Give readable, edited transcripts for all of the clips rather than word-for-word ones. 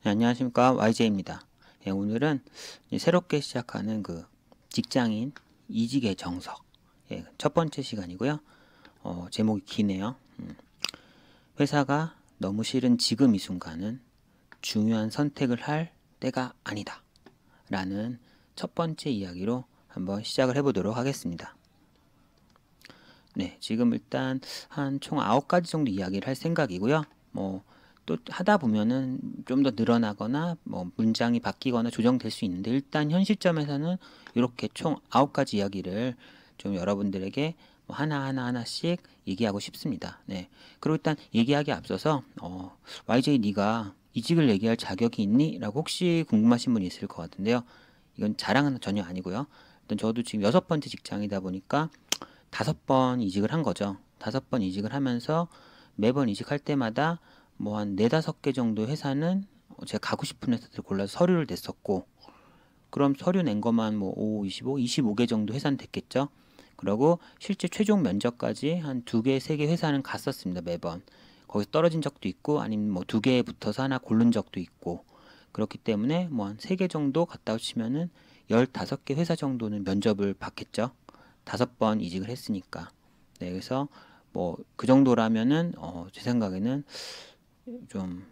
네, 안녕하십니까, YJ입니다. 오늘은 새롭게 시작하는 그 직장인 이직의 정석, 첫 번째 시간이고요. 제목이 기네요. 회사가 너무 싫은 지금 이 순간은 중요한 선택을 할 때가 아니다 라는 첫 번째 이야기로 한번 시작을 해보도록 하겠습니다. 네, 지금 일단 한 총 9가지 정도 이야기를 할 생각이고요. 또 하다 보면은 좀 더 늘어나거나 문장이 바뀌거나 조정될 수 있는데, 일단 현 시점에서는 이렇게 총 9가지 이야기를 좀 여러분들에게 하나씩 얘기하고 싶습니다. 네. 그리고 일단 얘기하기 앞서서 YJ 네가 이직을 얘기할 자격이 있니? 라고 혹시 궁금하신 분이 있을 것 같은데요. 이건 자랑은 전혀 아니고요. 일단 저도 지금 6번째 직장이다 보니까 5번 이직을 한 거죠. 5번 이직을 하면서 매번 이직할 때마다 한 4-5개 정도 회사는 제가 가고 싶은 회사들을 골라서 서류를 냈었고, 그럼 서류 낸 것만 5, 25, 25개 정도 회사는 됐겠죠. 그리고 실제 최종 면접까지 한 2개, 3개 회사는 갔었습니다. 매번. 거기서 떨어진 적도 있고, 아니면 2개에 붙어서 하나 고른 적도 있고, 그렇기 때문에 한 3개 정도 갔다 오시면은 15개 회사 정도는 면접을 받겠죠. 5번 이직을 했으니까. 네, 그래서 그 정도라면은 제 생각에는 좀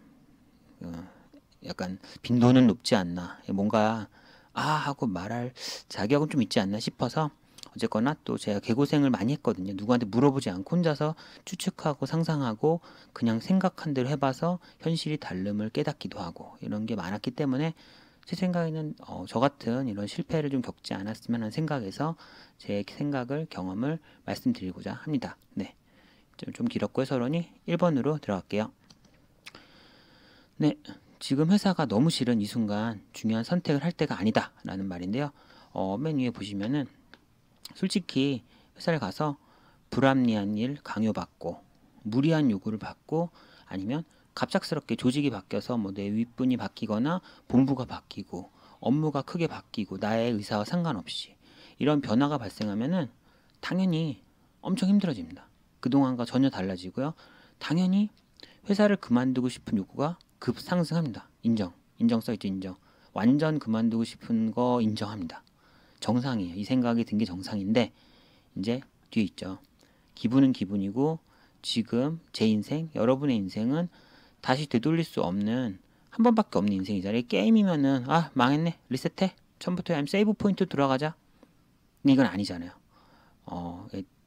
약간 빈도는 높지 않나, 뭔가 하고 말할 자격은 좀 있지 않나 싶어서, 어쨌거나 또 제가 개고생을 많이 했거든요. 누구한테 물어보지 않고 혼자서 추측하고 상상하고 그냥 생각한 대로 해봐서 현실이 다름을 깨닫기도 하고 이런 게 많았기 때문에, 제 생각에는 저 같은 이런 실패를 좀 겪지 않았으면 하는 생각에서 제 생각을, 경험을 말씀드리고자 합니다. 네, 좀 길었고요. 서론이 1번으로 들어갈게요. 네, 지금 회사가 너무 싫은 이 순간 중요한 선택을 할 때가 아니다 라는 말인데요. 맨 위에 보시면은 솔직히 회사를 가서 불합리한 일 강요받고 무리한 요구를 받고, 아니면 갑작스럽게 조직이 바뀌어서 내 윗분이 바뀌거나 본부가 바뀌고 업무가 크게 바뀌고 나의 의사와 상관없이 이런 변화가 발생하면은 당연히 엄청 힘들어집니다. 그동안과 전혀 달라지고요. 당연히 회사를 그만두고 싶은 욕구가 급상승합니다. 인정 써있죠. 인정. 완전 그만두고 싶은 거 인정합니다. 정상이에요. 이 생각이 든 게 정상인데, 이제 뒤에 있죠. 기분은 기분이고 지금 제 인생, 여러분의 인생은 다시 되돌릴 수 없는, 한 번밖에 없는 인생이잖아요. 게임이면은 망했네, 리셋해, 처음부터 아니면 세이브 포인트 들어가자, 이건 아니잖아요.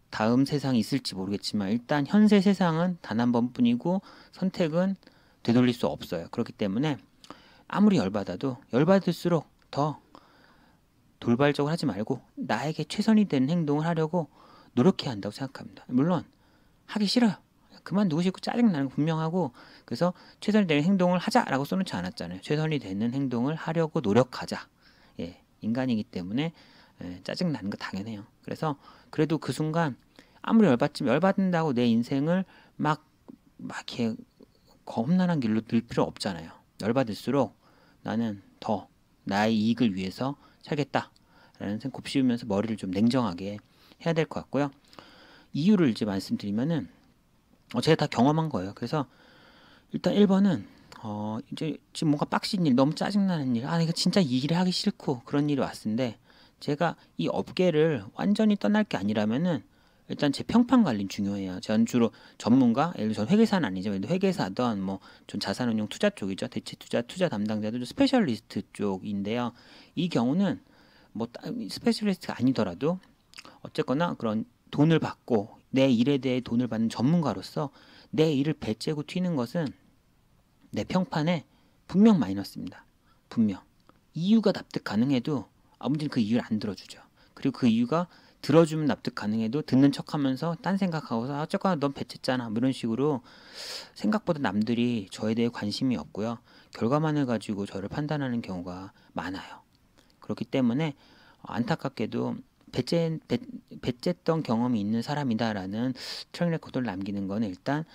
다음 세상이 있을지 모르겠지만 일단 현재 세상은 단 한 번뿐이고 선택은 되돌릴 수 없어요. 그렇기 때문에 아무리 열받아도 열받을수록 더 돌발적으로 하지 말고 나에게 최선이 되는 행동을 하려고 노력해야 한다고 생각합니다. 물론 하기 싫어요. 그만두고 싶고 짜증나는 거 분명하고, 그래서 최선이 되는 행동을 하자라고 써놓지 않았잖아요. 최선이 되는 행동을 하려고 노력하자. 인간이기 때문에 짜증나는 거 당연해요. 그래서 그래도 그 순간 아무리 열받지만 열받는다고 내 인생을 막 이렇게 험난한 길로 들 필요 없잖아요. 열받을수록 나는 더 나의 이익을 위해서 살겠다라는 생각 곱씹으면서 머리를 좀 냉정하게 해야 될 것 같고요. 이유를 이제 말씀드리면은 제가 다 경험한 거예요. 그래서 일단 1번은 이제 지금 뭔가 빡신 일, 너무 짜증나는 일, 이거 진짜 이 일을 하기 싫고 그런 일이 왔는데, 제가 이 업계를 완전히 떠날 게 아니라면은 일단 제 평판 관리는 중요해요. 전 주로 전문가, 예를 들어 전 회계사는 아니지만 회계사든 전 자산운용 투자 쪽이죠. 투자 담당자도 스페셜리스트 쪽인데요. 이 경우는 스페셜리스트가 아니더라도 어쨌거나 그런 돈을 받고 내 일에 대해 돈을 받는 전문가로서 내 일을 배째고 튀는 것은 내 평판에 분명 마이너스입니다. 분명. 이유가 납득 가능해도 아무튼 그 이유를 안 들어주죠. 그리고 그 이유가 들어주면 납득 가능해도 듣는 척하면서 딴 생각하고서 어쨌거나 넌 배쳤잖아, 이런 식으로 생각보다 남들이 저에 대해 관심이 없고요. 결과만을 가지고 저를 판단하는 경우가 많아요. 그렇기 때문에 안타깝게도 배쨌던 경험이 있는 사람이다라는 트랙 레코드를 남기는 거는 일단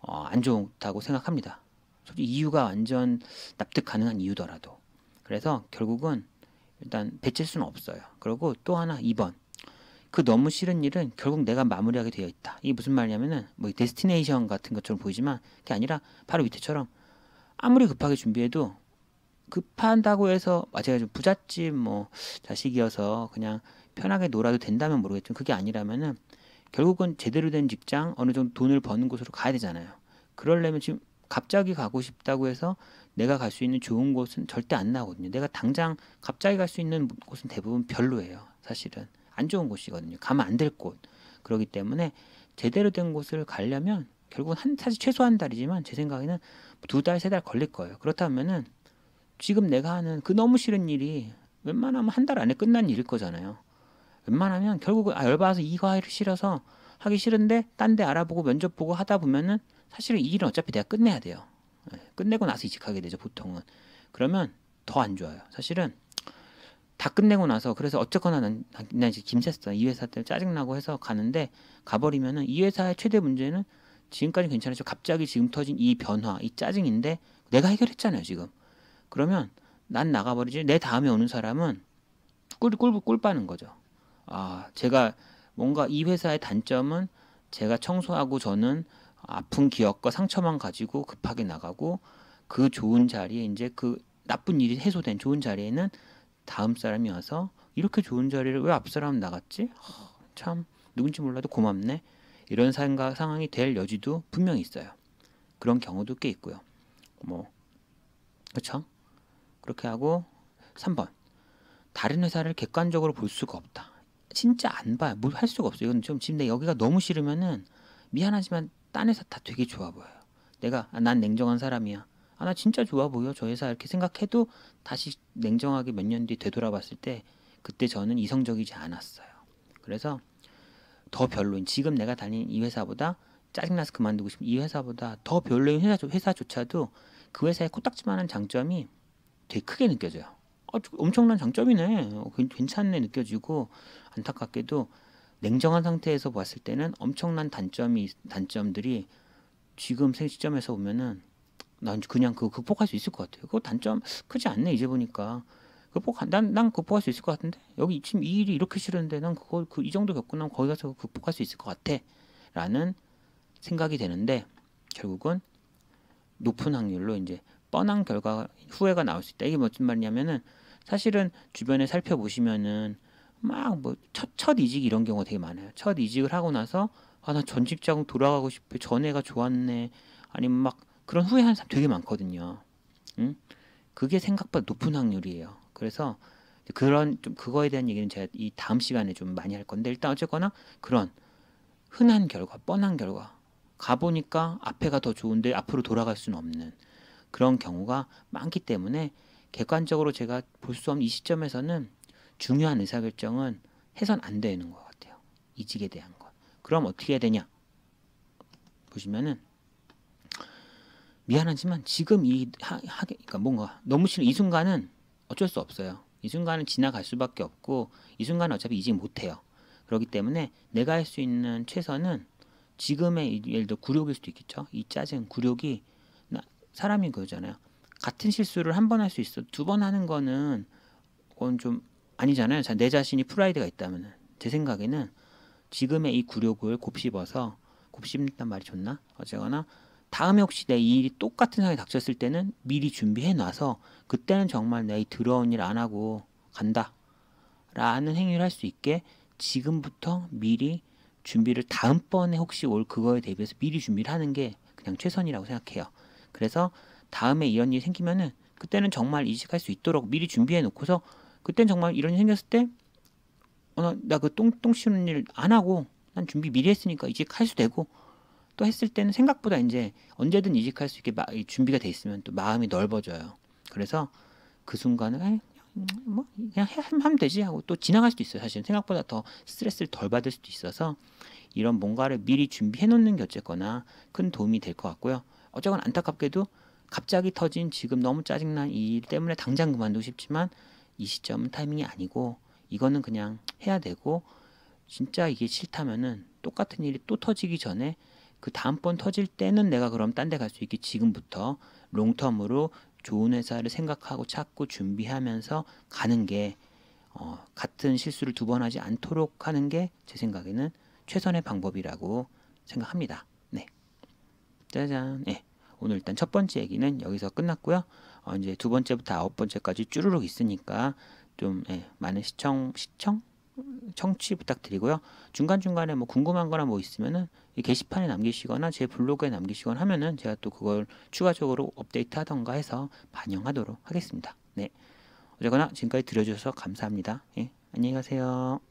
안 좋다고 생각합니다. 솔직히 이유가 완전 납득 가능한 이유더라도. 그래서 결국은 일단 배칠 수는 없어요. 그리고 또 하나 2번. 그 너무 싫은 일은 결국 내가 마무리하게 되어 있다. 이게 무슨 말이냐면은 데스티네이션 같은 것처럼 보이지만 그게 아니라 바로 밑에처럼 아무리 급하게 준비해도 급한다고 해서 제가 좀 부잣집 뭐 자식이어서 그냥 편하게 놀아도 된다면 모르겠지만 그게 아니라면은 결국은 제대로 된 직장 어느 정도 돈을 버는 곳으로 가야 되잖아요. 그러려면 지금 갑자기 가고 싶다고 해서 내가 갈 수 있는 좋은 곳은 절대 안 나오거든요. 내가 당장 갑자기 갈 수 있는 곳은 대부분 별로예요. 사실은 안 좋은 곳이거든요. 가면 안 될 곳. 그렇기 때문에 제대로 된 곳을 가려면 결국은 사실 최소 한 달이지만 제 생각에는 2달, 3달 걸릴 거예요. 그렇다면은 지금 내가 하는 그 너무 싫은 일이 웬만하면 한 달 안에 끝난 일일 거잖아요. 웬만하면 결국은 열받아서 이거 하기 싫어서 하기 싫은데 딴 데 알아보고 면접 보고 하다 보면은 사실은 이 일은 어차피 내가 끝내야 돼요. 끝내고 나서 이직하게 되죠, 보통은. 그러면 더 안 좋아요. 사실은 다 끝내고 나서 그래서 어쨌거나 난 이제 김새써 이 회사 때문에 짜증나고 해서 가는데 가버리면은 이 회사의 최대 문제는 지금까지 괜찮았죠. 갑자기 지금 터진 이 변화, 이 짜증인데 내가 해결했잖아요, 지금. 그러면 난 나가버리지 내 다음에 오는 사람은 꿀 빠는 거죠. 제가 뭔가 이 회사의 단점은 제가 청소하고 저는 아픈 기억과 상처만 가지고 급하게 나가고 그 좋은 자리에 이제 그 나쁜 일이 해소된 좋은 자리에는 다음 사람이 와서 이렇게 좋은 자리를 왜 앞 사람 나갔지? 참 누군지 몰라도 고맙네. 이런 상황이 될 여지도 분명히 있어요. 그런 경우도 꽤 있고요. 뭐 그렇죠? 그렇게 하고 3번 다른 회사를 객관적으로 볼 수가 없다. 진짜 안 봐요. 뭘 할 수가 없어요. 이건 좀 지금 내 여기가 너무 싫으면은 미안하지만 딴 회사 다 되게 좋아 보여요. 난 냉정한 사람이야. 나 진짜 좋아 보여. 저 회사 이렇게 생각해도 다시 냉정하게 몇 년 뒤 되돌아봤을 때 그때 저는 이성적이지 않았어요. 그래서 더 별로인 지금 내가 다니는 이 회사보다 짜증나서 그만두고 싶은 이 회사보다 더 별로인 회사조차도 그 회사의 코딱지만한 장점이 되게 크게 느껴져요. 엄청난 장점이네. 괜찮네 느껴지고 안타깝게도 냉정한 상태에서 봤을 때는 엄청난 단점들이 지금 시점에서 보면은 난 그냥 그거 극복할 수 있을 것 같아요. 그거 단점 크지 않네 이제 보니까. 난 극복할 수 있을 것 같은데 여기 지금 이 일이 이렇게 싫은데 난 그거 이 정도 겪고 나면 거기 가서 극복할 수 있을 것 같아라는 생각이 되는데 결국은 높은 확률로 이제 뻔한 결과 후회가 나올 수 있다. 이게 무슨 말이냐면은 사실은 주변에 살펴보시면은 막 뭐 첫 이직 이런 경우가 되게 많아요. 첫 이직을 하고 나서 나 전 직장 돌아가고 싶어. 전 애가 좋았네. 아니면 막 그런 후회하는 사람 되게 많거든요. 응? 그게 생각보다 높은 확률이에요. 그래서 그런 좀 그거에 대한 얘기는 제가 이 다음 시간에 좀 많이 할 건데 일단 어쨌거나 그런 흔한 결과, 뻔한 결과 가보니까 앞에가 더 좋은데 앞으로 돌아갈 수는 없는 그런 경우가 많기 때문에 객관적으로 제가 볼 수 없는 이 시점에서는 중요한 의사결정은 해선 안 되는 것 같아요. 이직에 대한 것. 그럼 어떻게 해야 되냐? 보시면은 미안하지만 지금 그러니까 뭔가 너무 싫은 이 순간은 어쩔 수 없어요. 이 순간은 지나갈 수밖에 없고 이 순간은 어차피 이직 못해요. 그렇기 때문에 내가 할 수 있는 최선은 지금의 예를 들어 굴욕일 수도 있겠죠. 이 짜증, 굴욕이 사람이 그러잖아요. 같은 실수를 한 번 할 수 있어. 2번 하는 거는 그건 좀 아니잖아요. 내 자신이 프라이드가 있다면 제 생각에는 지금의 이 굴욕을 곱씹는단 말이 좋나? 어쨌거나 다음에 혹시 내 이 일이 똑같은 상황이 닥쳤을 때는 미리 준비해 놔서 그때는 정말 내 이 더러운 일 안 하고 간다 라는 행위를 할 수 있게 지금부터 미리 준비를 다음번에 혹시 올 그거에 대비해서 미리 준비를 하는 게 그냥 최선이라고 생각해요. 그래서 다음에 이런 일이 생기면은 그때는 정말 이직할 수 있도록 미리 준비해 놓고서 그때는 정말 이런 일이 생겼을 때 나 그 똥 씌우는 일 안 하고 난 준비 미리 했으니까 이직할 수 되고 또 했을 때는 생각보다 이제 언제든 이직할 수 있게 준비가 돼 있으면 또 마음이 넓어져요. 그래서 그 순간을 뭐 그냥 하면 되지 하고 또 지나갈 수도 있어요. 사실 생각보다 더 스트레스를 덜 받을 수도 있어서 이런 뭔가를 미리 준비해 놓는 게 어쨌거나 큰 도움이 될 것 같고요. 어쨌거나 안타깝게도 갑자기 터진 지금 너무 짜증난 이 일 때문에 당장 그만두고 싶지만 이 시점은 타이밍이 아니고 이거는 그냥 해야 되고 진짜 이게 싫다면은 똑같은 일이 또 터지기 전에 그 다음번 터질 때는 내가 그럼 딴 데 갈 수 있게 지금부터 롱텀으로 좋은 회사를 생각하고 찾고 준비하면서 가는 게 같은 실수를 2번 하지 않도록 하는 게 제 생각에는 최선의 방법이라고 생각합니다. 네. 짜잔. 네. 오늘 일단 첫 번째 얘기는 여기서 끝났고요. 이제 두 번째부터 아홉 번째까지 쭈루룩 있으니까 좀 많은 청취 부탁드리고요. 중간중간에 뭐 궁금한 거나 뭐 있으면은 이 게시판에 남기시거나 제 블로그에 남기시거나 하면은 제가 또 그걸 추가적으로 업데이트 하던가 해서 반영하도록 하겠습니다. 네. 어쨌거나 지금까지 들어주셔서 감사합니다. 예, 안녕히 가세요.